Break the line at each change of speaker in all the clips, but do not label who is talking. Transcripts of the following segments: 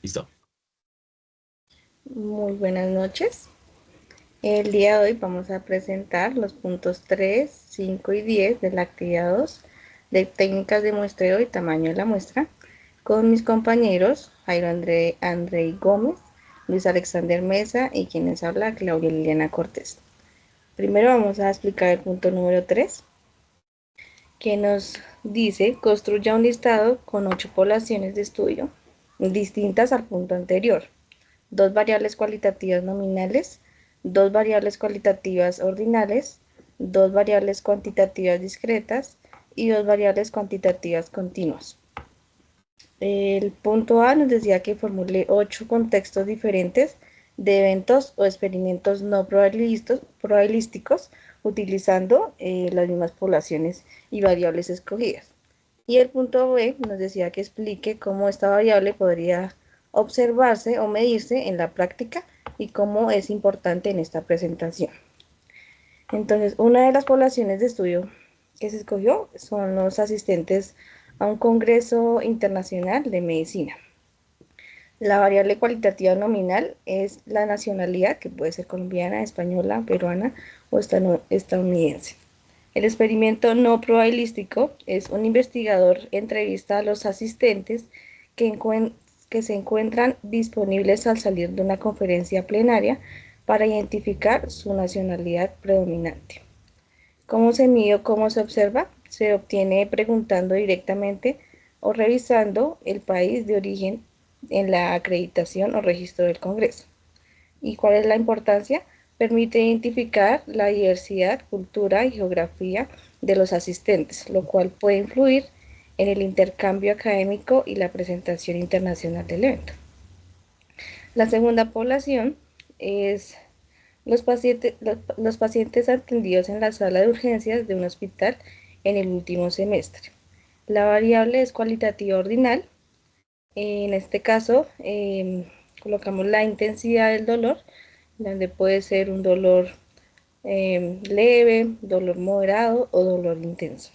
Listo.
Muy buenas noches. El día de hoy vamos a presentar los puntos 3, 5 y 10 de la actividad 2 de técnicas de muestreo y tamaño de la muestra con mis compañeros Jairo Andrei Gómez, Luis Alexander Mesa y quienes habla Claudia Liliana Cortés. Primero vamos a explicar el punto número 3 que nos dice construya un listado con 8 poblaciones de estudio distintas al punto anterior, dos variables cualitativas nominales, dos variables cualitativas ordinales, dos variables cuantitativas discretas y dos variables cuantitativas continuas. El punto A nos decía que formule 8 contextos diferentes de eventos o experimentos no probabilísticos utilizando las mismas poblaciones y variables escogidas. Y el punto B nos decía que explique cómo esta variable podría observarse o medirse en la práctica y cómo es importante en esta presentación. Entonces, una de las poblaciones de estudio que se escogió son los asistentes a un congreso internacional de medicina. La variable cualitativa nominal es la nacionalidad, que puede ser colombiana, española, peruana o estadounidense. El experimento no probabilístico es un investigador entrevista a los asistentes que, que se encuentran disponibles al salir de una conferencia plenaria para identificar su nacionalidad predominante. ¿Cómo se mide o cómo se observa? Se obtiene preguntando directamente o revisando el país de origen en la acreditación o registro del Congreso. ¿Y cuál es la importancia? Permite identificar la diversidad, cultura y geografía de los asistentes, lo cual puede influir en el intercambio académico y la presentación internacional del evento. La segunda población es los pacientes atendidos en la sala de urgencias de un hospital en el último semestre. La variable es cualitativa ordinal. En este caso, colocamos la intensidad del dolor, donde puede ser un dolor leve, dolor moderado o dolor intenso.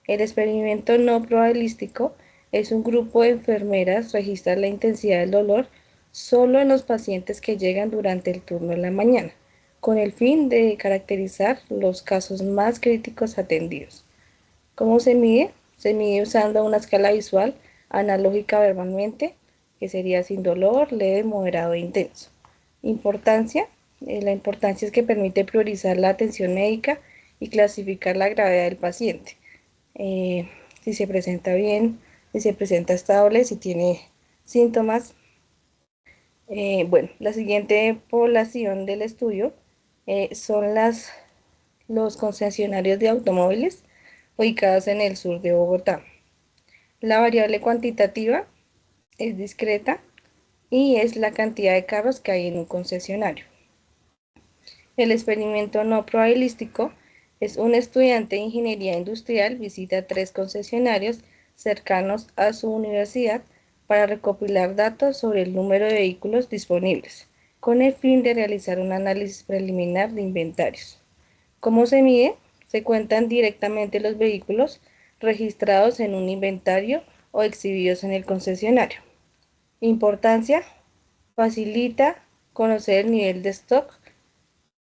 El experimento no probabilístico es un grupo de enfermeras registra la intensidad del dolor solo en los pacientes que llegan durante el turno de la mañana, con el fin de caracterizar los casos más críticos atendidos. ¿Cómo se mide? Se mide usando una escala visual analógica verbalmente, que sería sin dolor, leve, moderado e intenso. Importancia. La importancia es que permite priorizar la atención médica y clasificar la gravedad del paciente. Si se presenta bien, si se presenta estable, si tiene síntomas. Bueno, la siguiente población del estudio son los concesionarios de automóviles ubicados en el sur de Bogotá. La variable cuantitativa es discreta y es la cantidad de carros que hay en un concesionario. El experimento no probabilístico es un estudiante de ingeniería industrial visita 3 concesionarios cercanos a su universidad para recopilar datos sobre el número de vehículos disponibles, con el fin de realizar un análisis preliminar de inventarios. ¿Cómo se mide? Se cuentan directamente los vehículos registrados en un inventario o exhibidos en el concesionario. Importancia: facilita conocer el nivel de stock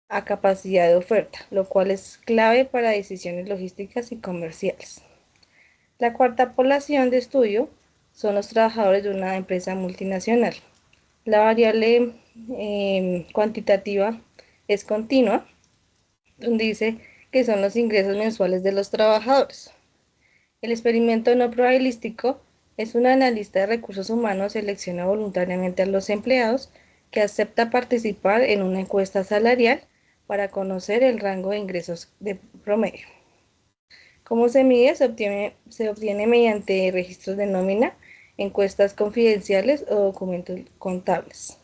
a capacidad de oferta, lo cual es clave para decisiones logísticas y comerciales. La cuarta población de estudio son los trabajadores de una empresa multinacional. La variable cuantitativa es continua, donde dice que son los ingresos mensuales de los trabajadores. El experimento no probabilístico es un analista de recursos humanos selecciona voluntariamente a los empleados que acepta participar en una encuesta salarial para conocer el rango de ingresos de promedio. ¿Cómo se mide? Se obtiene mediante registros de nómina, encuestas confidenciales o documentos contables.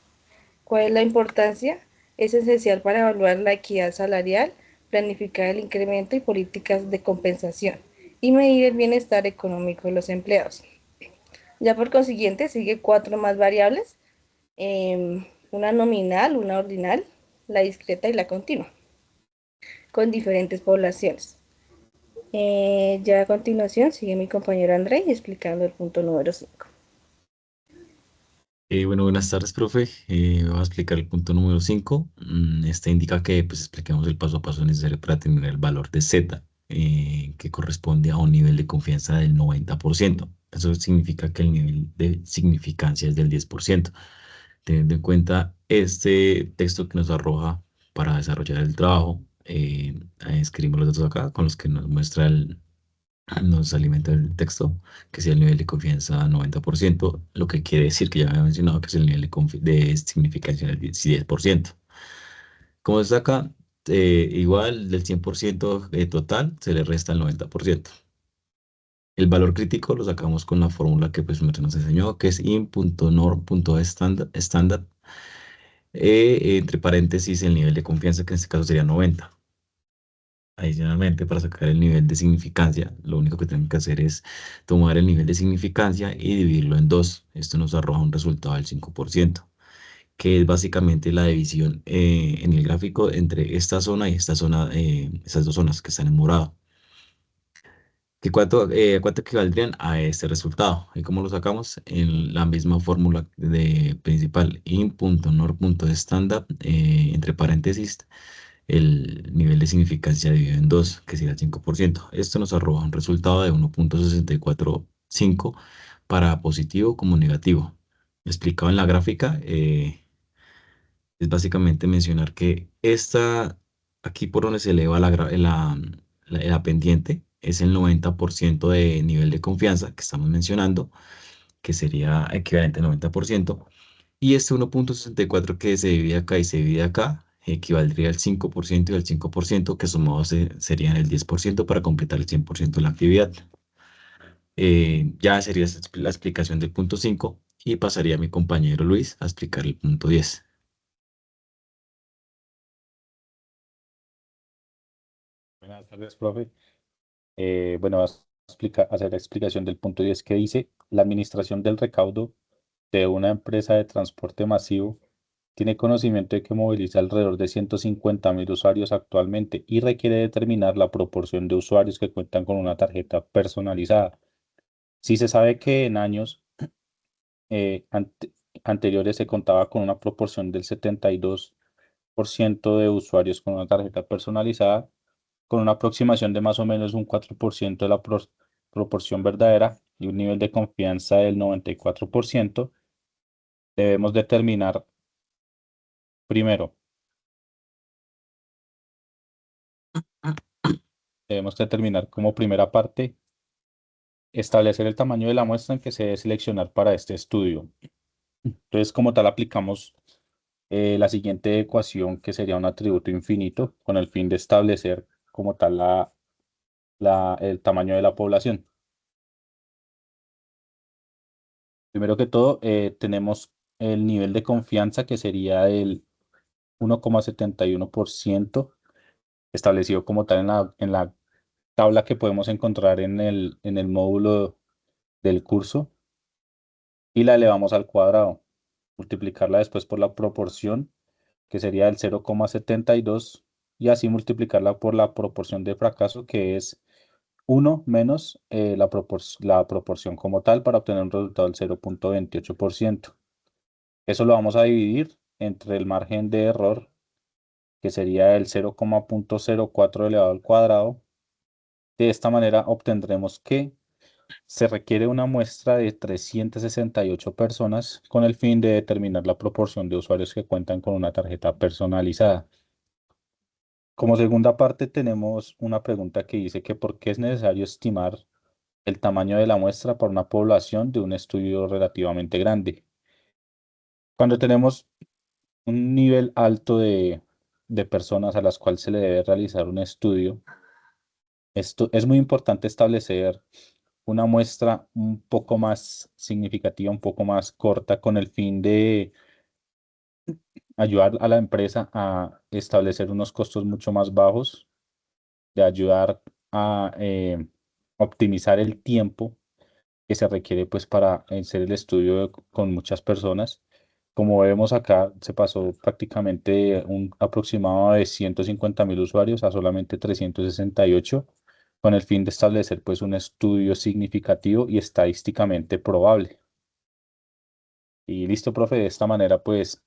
¿Cuál es la importancia? Es esencial para evaluar la equidad salarial, planificar el incremento y políticas de compensación y medir el bienestar económico de los empleados. Ya por consiguiente, sigue 4 más variables, una nominal, una ordinal, la discreta y la continua, con diferentes poblaciones. Ya a continuación sigue mi compañero André explicando el punto número 5.
Bueno, buenas tardes, profe. Voy a explicar el punto número 5. Este indica que pues, expliquemos el paso a paso necesario para tener el valor de Z, que corresponde a un nivel de confianza del 90%. Eso significa que el nivel de significancia es del 10%. Teniendo en cuenta este texto que nos arroja para desarrollar el trabajo, escribimos los datos acá con los que nos muestra nos alimenta el texto, que sea el nivel de confianza 90%, lo que quiere decir que ya había mencionado que es el nivel de significancia del 10%. Como está acá, igual del 100% total se le resta el 90%. El valor crítico lo sacamos con la fórmula que pues nos enseñó, que es in.norm.estándar, entre paréntesis el nivel de confianza, que en este caso sería 90. Adicionalmente, para sacar el nivel de significancia, lo único que tenemos que hacer es tomar el nivel de significancia y dividirlo en dos. Esto nos arroja un resultado del 5%, que es básicamente la división en el gráfico entre esta zona y esta zona, esas dos zonas que están en morado. ¿Cuánto equivaldrían a este resultado? ¿Y cómo lo sacamos? En la misma fórmula de principal, in.nor.estándar, entre paréntesis, el nivel de significancia dividido en 2, que sería el 5%. Esto nos arroja un resultado de 1.645 para positivo como negativo. Explicado en la gráfica, es básicamente mencionar que aquí por donde se eleva la pendiente, es el 90% de nivel de confianza que estamos mencionando, que sería equivalente al 90%. Y este 1.64 que se divide acá y se divide acá, equivaldría al 5% y al 5%, que sumados serían el 10% para completar el 100% de la actividad. Ya sería la explicación del punto 5 y pasaría a mi compañero Luis a explicar el punto 10.
Buenas tardes, profe. Bueno, vas a hacer la explicación del punto 10 que dice, la administración del recaudo de una empresa de transporte masivo tiene conocimiento de que moviliza alrededor de 150.000 usuarios actualmente y requiere determinar la proporción de usuarios que cuentan con una tarjeta personalizada. Si se sabe que en años eh, ante- anteriores se contaba con una proporción del 72% de usuarios con una tarjeta personalizada, con una aproximación de más o menos un 4% de la proporción verdadera y un nivel de confianza del 94%, debemos determinar primero, debemos determinar como primera parte, establecer el tamaño de la muestra en que se debe seleccionar para este estudio. Entonces, como tal, aplicamos la siguiente ecuación que sería un atributo infinito con el fin de establecer como tal el tamaño de la población. Primero que todo, tenemos el nivel de confianza que sería el 1,71% establecido como tal en la tabla que podemos encontrar en el módulo del curso y la elevamos al cuadrado. Multiplicarla después por la proporción que sería el 0,72 y así multiplicarla por la proporción de fracaso que es 1 menos la proporción como tal para obtener un resultado del 0,28%. Eso lo vamos a dividir entre el margen de error, que sería el 0,04 elevado al cuadrado. De esta manera obtendremos que se requiere una muestra de 368 personas con el fin de determinar la proporción de usuarios que cuentan con una tarjeta personalizada. Como segunda parte tenemos una pregunta que dice que por qué es necesario estimar el tamaño de la muestra para una población de un estudio relativamente grande. Cuando tenemos un nivel alto de personas a las cuales se le debe realizar un estudio, esto es muy importante establecer una muestra un poco más significativa, un poco más corta, con el fin de ayudar a la empresa a establecer unos costos mucho más bajos, de ayudar a optimizar el tiempo que se requiere pues para hacer el estudio con muchas personas. Como vemos acá, se pasó prácticamente de un aproximado de 150.000 usuarios a solamente 368 con el fin de establecer pues un estudio significativo y estadísticamente probable. Y listo, profe, de esta manera pues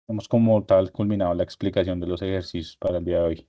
hemos como tal culminado la explicación de los ejercicios para el día de hoy.